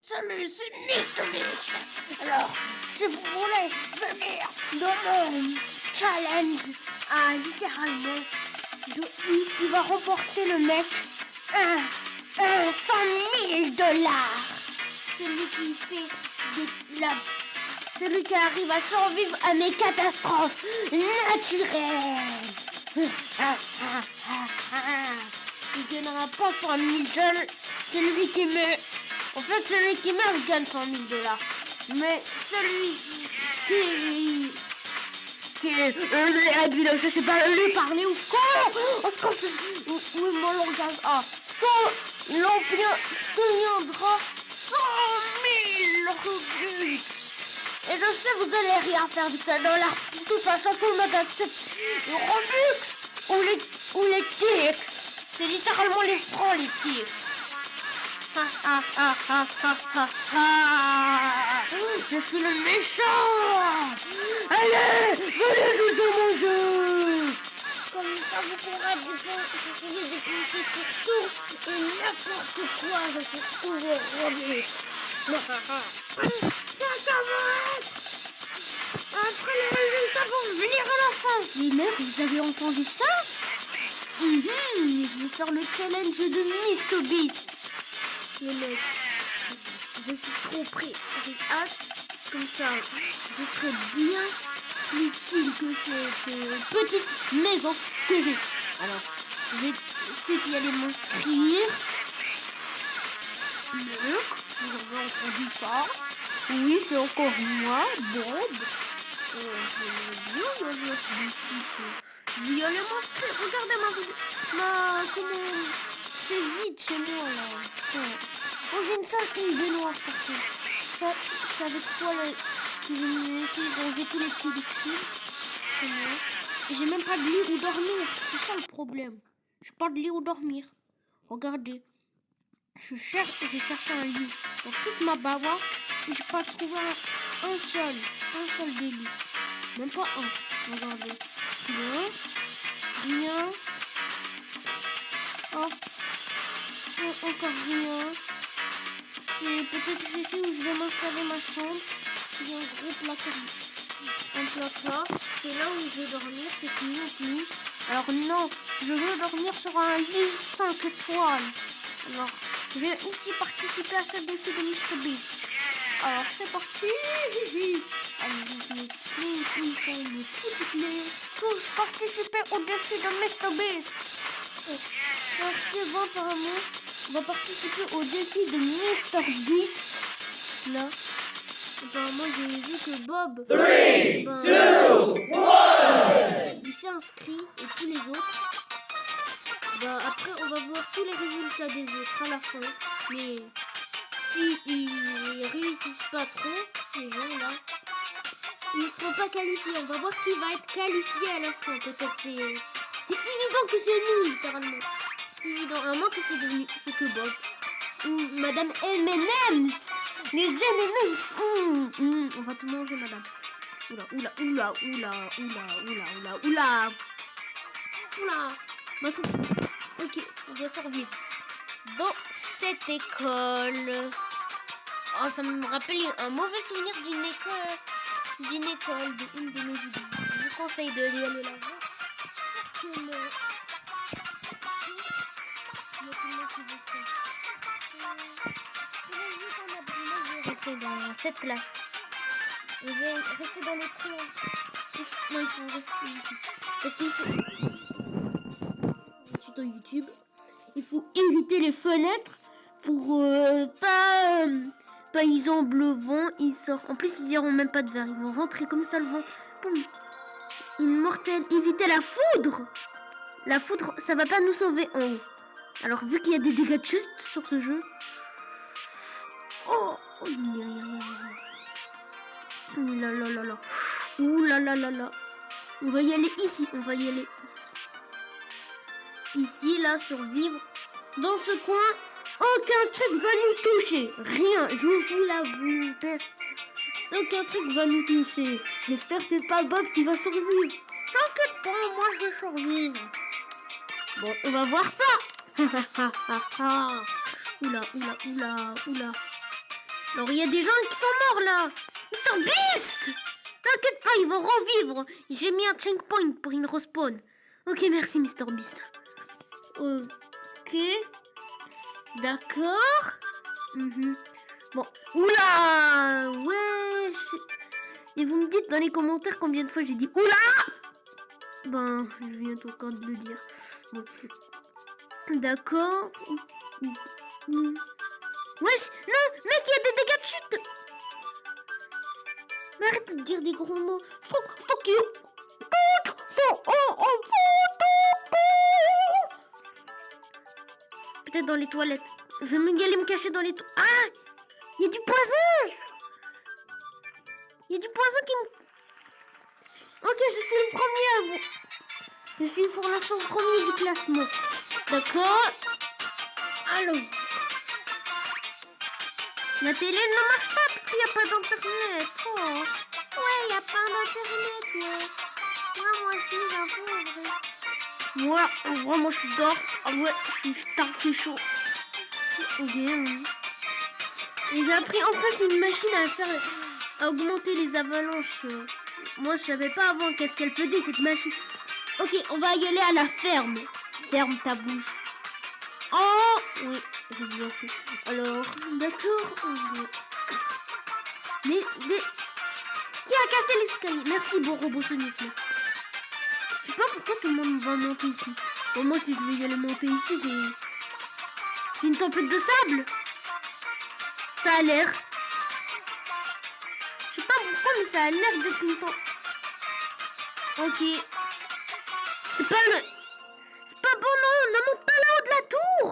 Salut, c'est MrBeast. Alors, si vous voulez venir dans mon challenge, littéralement, il va remporter le mec 100 000 dollars. Celui qui arrive à survivre à mes catastrophes naturelles. Il gagnera pas 100 000 dollars. Celui qui meurt gagne 100 000 dollars. Mais celui qui je sais pas lui parler ou quoi, oui, mon langage il obtiendra 100 000 Robux. Et je sais, vous allez rien faire de ça dans la... De toute façon, tout le monde accepte les Robux ou les tics. C'est littéralement les francs, les tics. Je suis le méchant. Allez, venez dans mon jeu. Comme ça, vous pourrez essayer de cliquer sur tout et n'importe quoi. Je suis toujours Robux. Ça va être. Après les résultats vont venir à la fin. Les mecs, vous avez entendu ça? Je vais faire le challenge de MrBeast. Les mecs, je suis trop prêt. J'ai hâte. Comme ça, je serai bien utile que cette petite maison que j'ai. Alors, je vais peut-être y aller m'inscrire. Vous avez entendu ça? Oui, c'est encore moi, Bob. Je vais y aller m'inscrire. Regardez comment c'est vide chez moi là. Oh, j'ai une salle baignoire partout. Ça avec quoi là? Je vais essayer d'enlever tous les petits liquides chez moi. Et j'ai même pas de lit où dormir. C'est ça le problème. J'ai pas de lit où dormir. Regardez. J'ai cherché un lit dans toute ma bava et j'ai pas trouvé un seul des lits. Même pas un. Regardez. Rien. Hop. Encore rien. C'est peut-être ici où je vais m'installer ma chambre. C'est un gros placard. Un placard. C'est là où je vais dormir. C'est plus. Alors non, je veux dormir sur un lit 5 étoiles. Alors, je vais aussi participer à ce défi de MrBeast. Alors, c'est parti. Allez, tous participer au défi de MrBeast. Alors, c'est bon, apparemment. On va participer au défi de MrBeast. Là. Apparemment, j'ai vu que Bob... 3, 2, 1. Il s'est inscrit et tous les autres. Après, on va voir tous les résultats des autres à la fin. Mais s'ils réussissent pas trop, ces gens-là, ils ne seront pas qualifiés. On va voir qui va être qualifié à la fin. Peut-être c'est évident que c'est nous, littéralement. C'est évident. À moins que c'est que Bob. Ou Madame M&M's. Les M&M's. On va tout manger, madame. Oula. Ok, on doit survivre dans cette école. Oh, ça me rappelle un mauvais souvenir d'une école, de une de mes vidéos. Je vous conseille de aller la voir. Je vais rentrer dans cette classe. Je vais rester dans les cours. Non, il faut rester ici. Parce qu'il faut... Tuto YouTube. Il faut éviter les fenêtres pour pas exemple le vent il sort. En plus ils n'auront même pas de verre. Ils vont rentrer comme ça le vent. Boum. Une mortelle. Éviter la foudre. La foudre ça va pas nous sauver en haut. Alors vu qu'il y a des dégâts de chute sur ce jeu. Oh là. Ouh là là. On va y aller ici. Ici, là, survivre. Dans ce coin, aucun truc va nous toucher. Rien, je vous l'avoue. Aucun truc va nous toucher. J'espère que c'est pas Bob qui va survivre. T'inquiète pas, moi je vais survivre. Bon, on va voir ça. Oula. Alors, il y a des gens qui sont morts, là. Mr. Beast! T'inquiète pas, ils vont revivre. J'ai mis un checkpoint pour une respawn. Ok, merci, Mr. Beast. Ok. D'accord. Bon. Oula! Ouais. Et vous me dites dans les commentaires combien de fois j'ai dit oula! Ben, je viens encore de le dire. Bon. D'accord. Wesh! Non! Mec, il y a des dégâts de chute! Mais arrête de dire des gros mots. Fuck you! Peut-être dans les toilettes. Je vais aller me cacher dans les toilettes. Ah! Il y a du poison! Il y a du poison qui me... Ok, je suis le premier à vous. Je suis pour l'instant le premier du classement. D'accord? Alors. La télé ne marche pas parce qu'il n'y a pas d'internet. Oh. Ouais, il n'y a pas d'internet, ouais. Moi aussi, j'avoue, en vrai. En vrai, moi, je dors. Ah ouais, je suis tard, c'est chaud. Ok. Et j'ai appris, enfin, c'est une machine à augmenter les avalanches. Moi, je savais pas avant qu'est-ce qu'elle faisait, cette machine. Ok, on va y aller à la ferme. Ferme ta bouche. Oh, oui, j'ai bien fait. Alors, d'accord. Mais, qui a cassé l'escalier? Merci, bon robot Sonic. Je sais pas pourquoi tout le monde va monter ici. Bon, moi, si je veux y aller monter ici, c'est une tempête de sable. Ça a l'air. Je sais pas pourquoi, mais ça a l'air d'être une tempête. Ok. C'est pas le... C'est pas bon, non. Ne monte pas là-haut de la tour.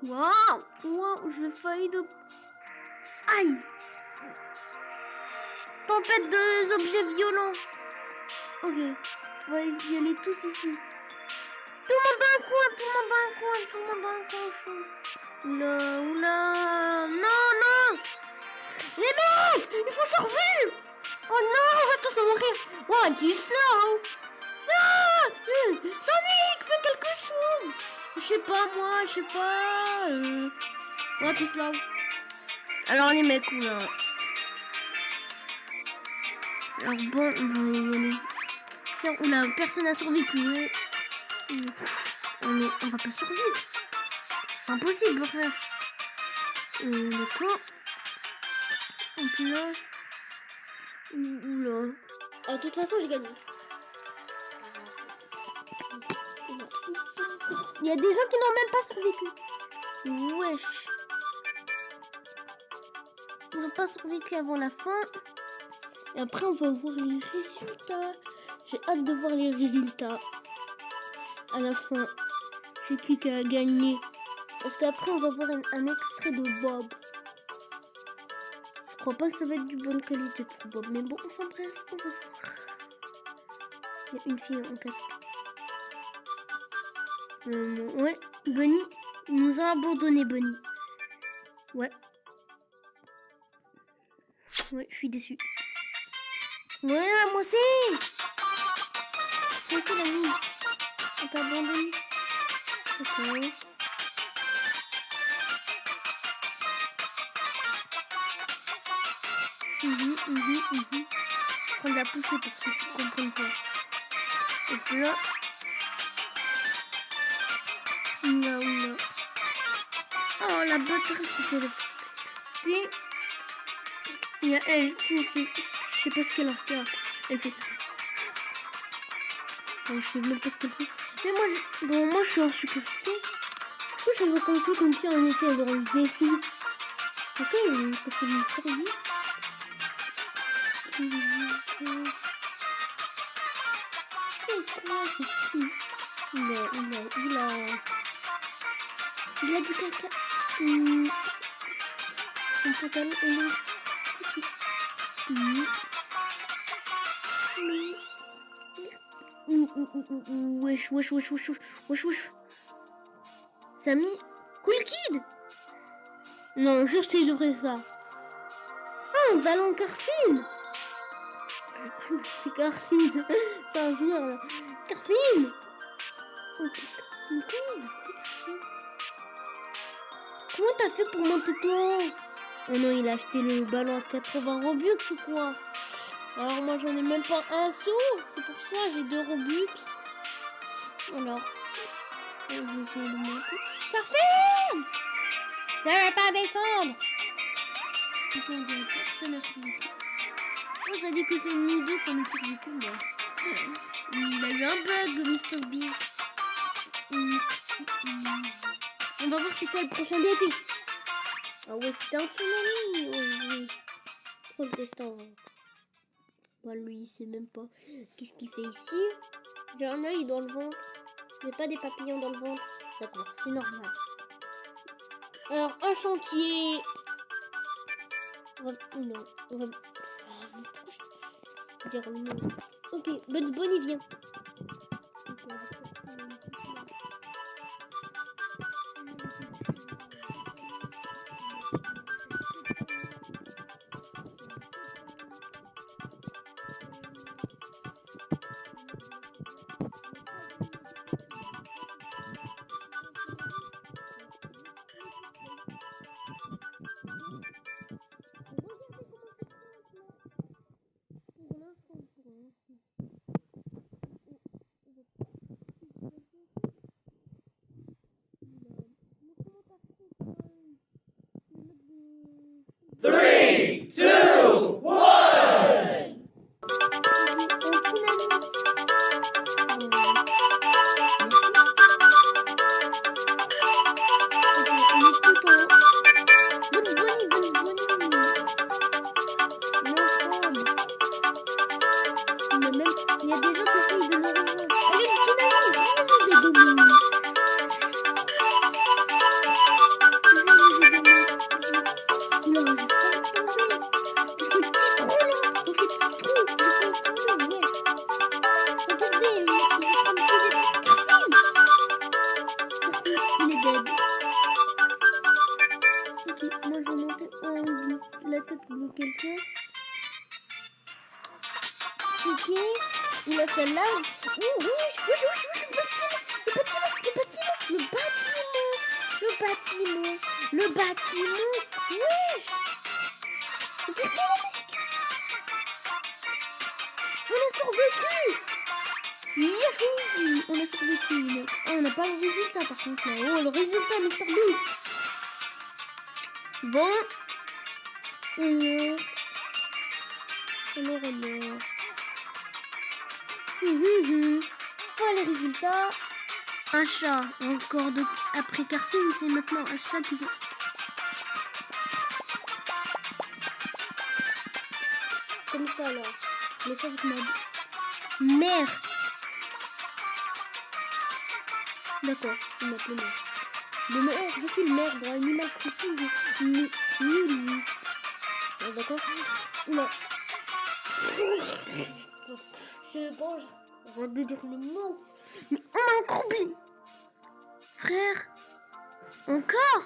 Waouh, je vais faillir de... Aïe. Tempête de objets violents. Ok, on va y aller tous ici. Tout le monde dans un coin. Oula. Non. Mais non, il faut survivre. Oh non, je vais tous mourir. Oh, tu slow. Ah, Sonic, fais quelque chose. Je sais pas. Oh, tu slow. Alors les mecs, oula. Alors bon, on va y aller. Oula, personne n'a survécu. On va pas survivre. C'est impossible, frère. D'accord. Et puis là. Oula. De toute façon, j'ai gagné. Il y a des gens qui n'ont même pas survécu. Wesh. Ils n'ont pas survécu avant la fin. Et après, on va voir les résultats. J'ai hâte de voir les résultats. À la fin, c'est qui a gagné. Parce qu'après, on va voir un extrait de Bob. Je crois pas que ça va être du bonne qualité pour Bob. Mais bon, enfin bref, on va voir. Il y a une fille en casque. Ouais, Bunny. Il nous a abandonné, Bunny. Ouais, je suis déçue. Ouais, moi aussi. Moi aussi, la vie. On t'a abandonné. Ok. Je prends de la poussée pour ceux qui ne comprennent pas. Et puis là. Oula. Oh, la batterie, c'était le... Puis, il y a elle. Je sais pas ce qu'elle a fait. Elle fait... Je sais même pas ce qu'elle fait. Mais moi, je suis en sécurité. Pourquoi je me compte comme si on était dans le défi? Ok, parce que le service. C'est quoi ce truc? Il a du caca. Un pantalon et le... Wesh. Samy, Cool Kid. Non, je sais, j'aurais ça. Ah, un ballon Carfine. C'est Carfine. C'est un joueur là. Carfine. Ok, Carfine. Comment comment t'as fait pour monter toi? Oh non, il a acheté le ballon à 80 Robux ou quoi? Alors moi j'en ai même pas un sou. C'est pour ça j'ai 2 Robux. Alors, je vais essayer de monter. Carfine! Je vais pas descendre! Ok, on dirait que personne n'a survécu. Oh, ça dit que c'est nous deux qu'on a survécu, moi. Il a eu un bug, Mr. Beast. On va voir c'est quoi le prochain défi. Ah ouais, c'était un tsunami. Oui. Trop le testant. Bah, lui, il sait même pas. Qu'est-ce qu'il fait ici? J'ai un œil dans le ventre. J'ai pas des papillons dans le ventre. D'accord, c'est normal. Alors, un chantier. On va dire le nom. Ok, Bugs Bunny vient. Three, two, one. Il y a des gens qui essayent de nous rejoindre. Allez, le tsunami, moi je vais monter en haut de la tête de quelqu'un. Ok, il a celle-là. Le bâtiment. Wesh. Regardez le mec. On a survécu. Yahoo. On a survécu, mec. Ah, on n'a pas le résultat par contre là. Oh, le résultat, Mr. Beast. Bon. Alors. Voilà les résultats. Un chat. Encore de... Après Carfine, c'est maintenant un chat qui veut... Comme ça là. Mais ça avec ma vie. Mère. D'accord, il m'appelle mère. Le maire, je suis le maire dans Animal Crossing. D'accord. Non. C'est bon, j'arrête de dire le mot. Mais on m'a encore oublié. Frère. Encore?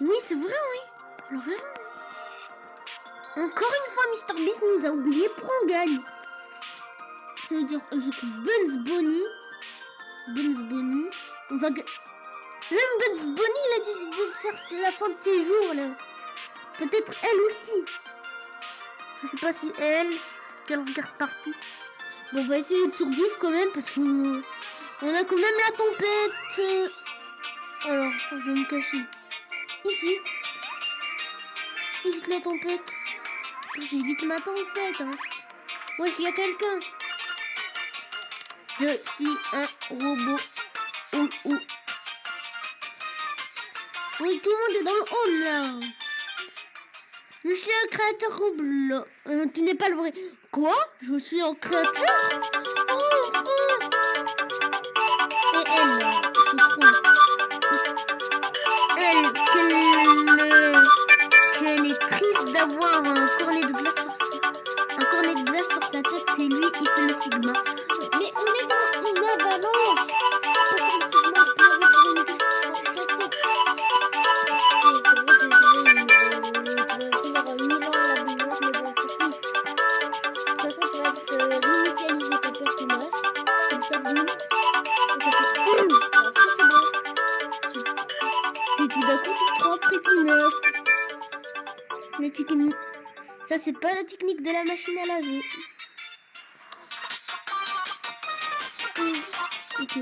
Oui, c'est vrai, oui. Alors, encore une fois, Mr. Beast nous a oublié pour on gagne. Ça veut dire avec Bugs Bunny, on va gagner. Même Bugs Bunny, il a décidé de faire la fin de ses jours, là. Peut-être elle aussi. Je sais pas si qu'elle regarde partout. Bon, on va essayer de survivre quand même parce qu'on a quand même la tempête. Alors, je vais me cacher. Ici la tempête. J'évite ma tempête, hein. Ouais, il y a quelqu'un. Je suis un robot. Oui, tout le monde est dans le hall, là. Je suis un créateur Roblox. Tu n'es pas le vrai. Quoi? Je suis un créateur? Oh, enfin. Et elle, je crois. Elle, qu'elle est triste d'avoir un cornet de glace sur sa tête et lui, il fait le sigma. Mais on est dans une avalanche. Pourquoi le sigma pleurer pour une glace sur ta tête? C'est vrai que je vais finir en 1000 ans à la bouillante, mais bon, c'est tout. De toute façon, tu vas réinitialiser ton personnage. Comme ça, boum. Et ça fait boum. Après, c'est bon. Et tout d'un coup, tu te rends pris Neuf. La technique. Ça, c'est pas la technique de la machine à laver. Ok.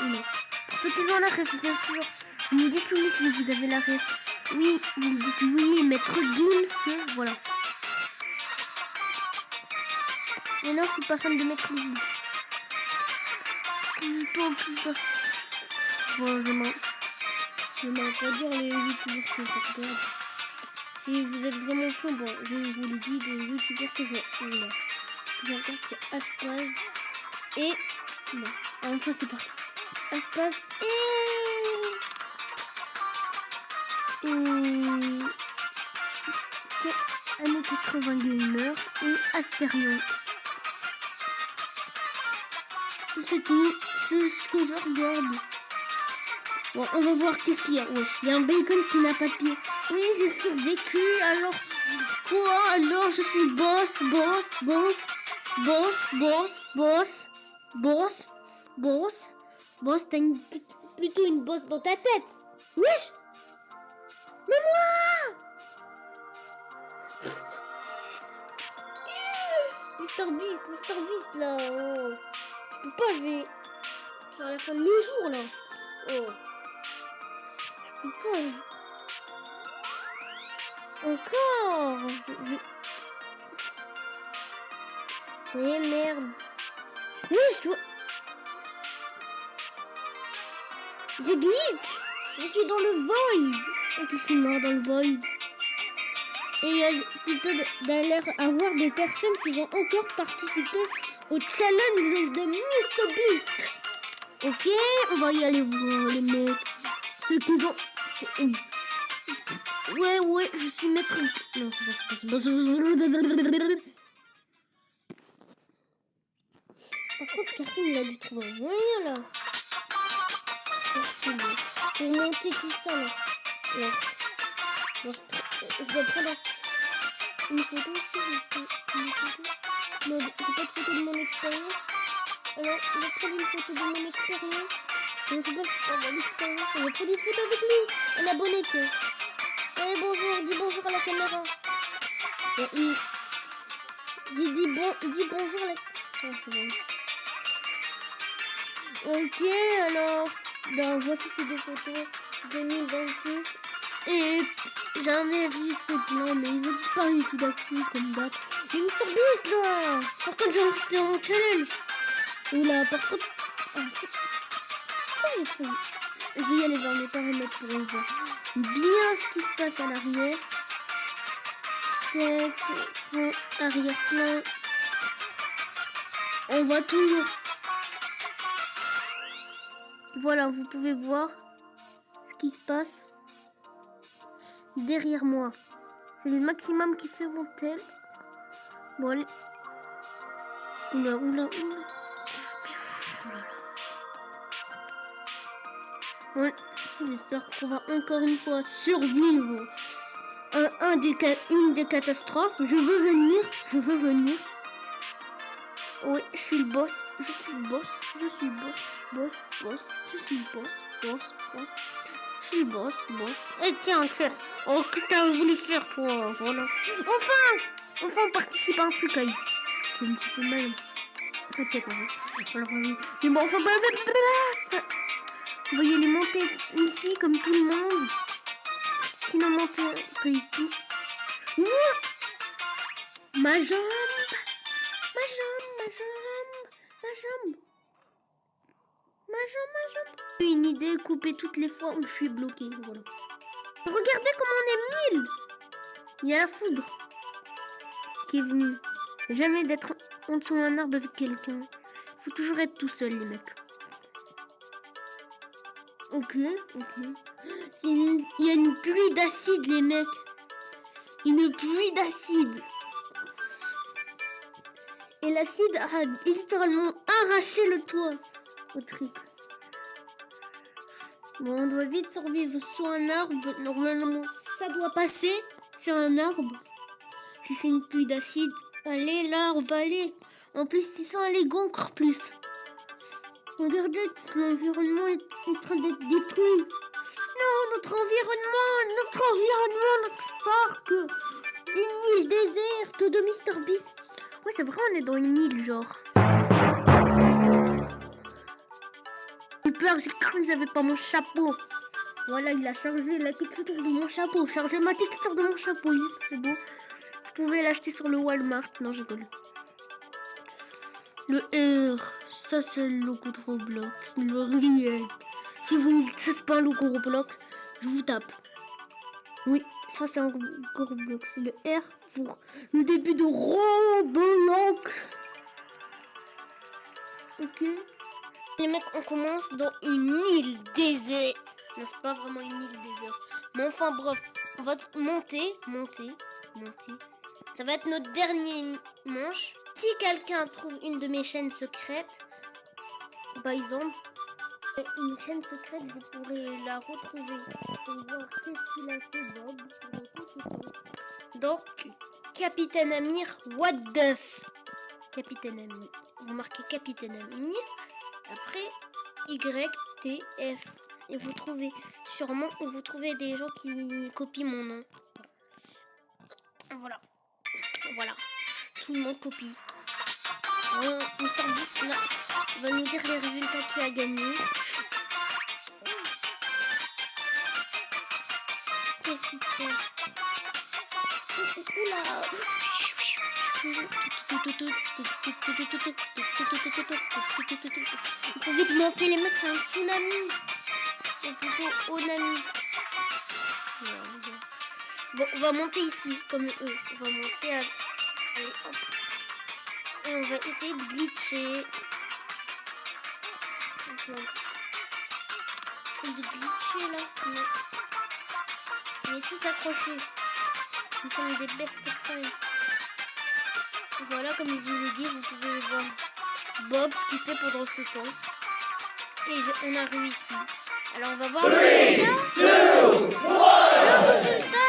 Non. Pour ceux qui ont la ref, bien sûr. Vous me dites oui si vous avez la ref. Oui, vous me dites oui, maître Gims. Voilà. Mais non, je suis pas fan de maître Gims. Bon, j'aimerais pas dire les youtubeurs que je regarde. Si vous êtes vraiment chaud, bon, je vous le dis, les youtubeurs que je regarde, c'est Aspaz et... Non, enfin c'est parti. Aspaz et... Années 80 Gamer et Astérion. C'est tout, c'est ce que je regarde. Bon, on va voir qu'est-ce qu'il y a. Wesh, il y a un bacon qui n'a pas de pied. Oui, j'ai survécu. Alors, quoi? Alors, je suis boss. Boss, t'as plutôt une bosse dans ta tête. Wesh! Mais moi! Mr Beast, là. Oh. Je peux pas, je vais faire la fin de mes jours, là. Oh. Je peux pas. Encore. Mais merde. Oui, je dois... J'ai glitch. Je suis dans le void. Je suis mort dans le void. Et il y a plutôt d'aller avoir des personnes qui vont encore participer au challenge de Mr Beast. Ok, on va y aller voir les mecs. Ceux qui ont... Ouais, je suis maître. Non, c'est pas. Par contre, Carfin, il a dû trouver un moyen là. Pour monter tout ça là. Ouais. Bon, je dois prendre une photo. Non, j'ai pas de photo de mon expérience. Alors, je vais prendre une photo de mon expérience. Non, c'est pas mon expérience. On va prendre une photo avec lui. Un abonné, tiens. Eh, bonjour, dis bonjour à la caméra. Dis bonjour à la... Oh, c'est bon. Ok, alors, donc voici ces deux photos 2026. Et j'en ai vu plein, mais ils ont disparu tout d'un coup, comme d'hab. Mais Mr Beast là. Par contre, j'ai fait un challenge. Oula, par contre... Oh, c'est quoi les fous? Je vais y aller dans les paramètres pour voir bien ce qui se passe à l'arrière. Texte, arrière-plan. On voit toujours. Voilà, vous pouvez voir ce qui se passe derrière moi. C'est le maximum qui fait mon tel. Bon, allez. Oula. Ouais, j'espère qu'on va encore une fois survivre une des catastrophes. Je veux venir. Oui, je suis le boss. Je suis le boss. Je suis le boss. Et tiens, oh, qu'est-ce que t'as voulu faire, toi? Voilà. Enfin, on participe à un truc, aïe. Je me suis fait mal. Peut-être, alors, mais bon, enfin, bref. Vous voyez les monter ici, comme tout le monde. Qui n'ont monté que ici. Ma jambe. J'ai une idée, couper toutes les fois où je suis bloqué. Voilà. Regardez comment on est 1000. Il y a la foudre qui est venue. Jamais d'être en dessous d'un arbre avec quelqu'un. Il faut toujours être tout seul, les mecs. Ok. Il y a une pluie d'acide, les mecs. Une pluie d'acide. Et l'acide a littéralement arraché le toit au truc. Bon, on doit vite survivre sur un arbre. Normalement, ça doit passer sur un arbre. Qui fait une pluie d'acide. Allez, l'arbre, allez. En plus, il sent les gants encore plus. Regardez, l'environnement est en train d'être détruit. Non, notre environnement, notre parc. Une île déserte de Mr Beast. Ouais, c'est vrai, on est dans une île, genre. J'ai peur, j'ai cru que j'avais pas mon chapeau. Voilà, il a chargé la texture de mon chapeau. Chargez ma texture de mon chapeau, c'est beau. Vous pouvez l'acheter sur le Walmart. Non, je rigole. Le R, ça c'est le logo de Roblox. Le réel. Si vous me dites que c'est pas un logo Roblox, je vous tape. Oui, ça c'est un logo Roblox. C'est le R pour le début de Roblox. Ok. Les mecs, on commence dans une île déserte. Non, c'est pas vraiment une île déserte. Mais enfin, bref, on va monter. Ça va être notre dernier manche. Si quelqu'un trouve une de mes chaînes secrètes, par exemple, une chaîne secrète, je pourrais la retrouver pour voir qu'est-ce qu'il a fait Bob. Donc, Capitaine Amir, what the f... Capitaine Amir. Vous marquez Capitaine Amir. Après, YTF. Et vous trouvez sûrement, vous trouvez des gens qui copient mon nom. Voilà. Tout le monde copie. Mr Beast là va nous dire les résultats qu'il a gagné. Qu'est-ce qu'il fait? Oula! Il faut vite monter les mecs, c'est un tsunami. Ou plutôt Onami. Bon, on va monter ici, comme eux. On va monter à... Allez, hop. Et on va essayer de glitcher. Essayer de glitcher là. On est tous accrochés. Nous sommes des best friends. Voilà, comme je vous ai dit, vous pouvez voir Bob, ce qu'il fait pendant ce temps. Et on a réussi. Alors on va voir le résultat. Le résultat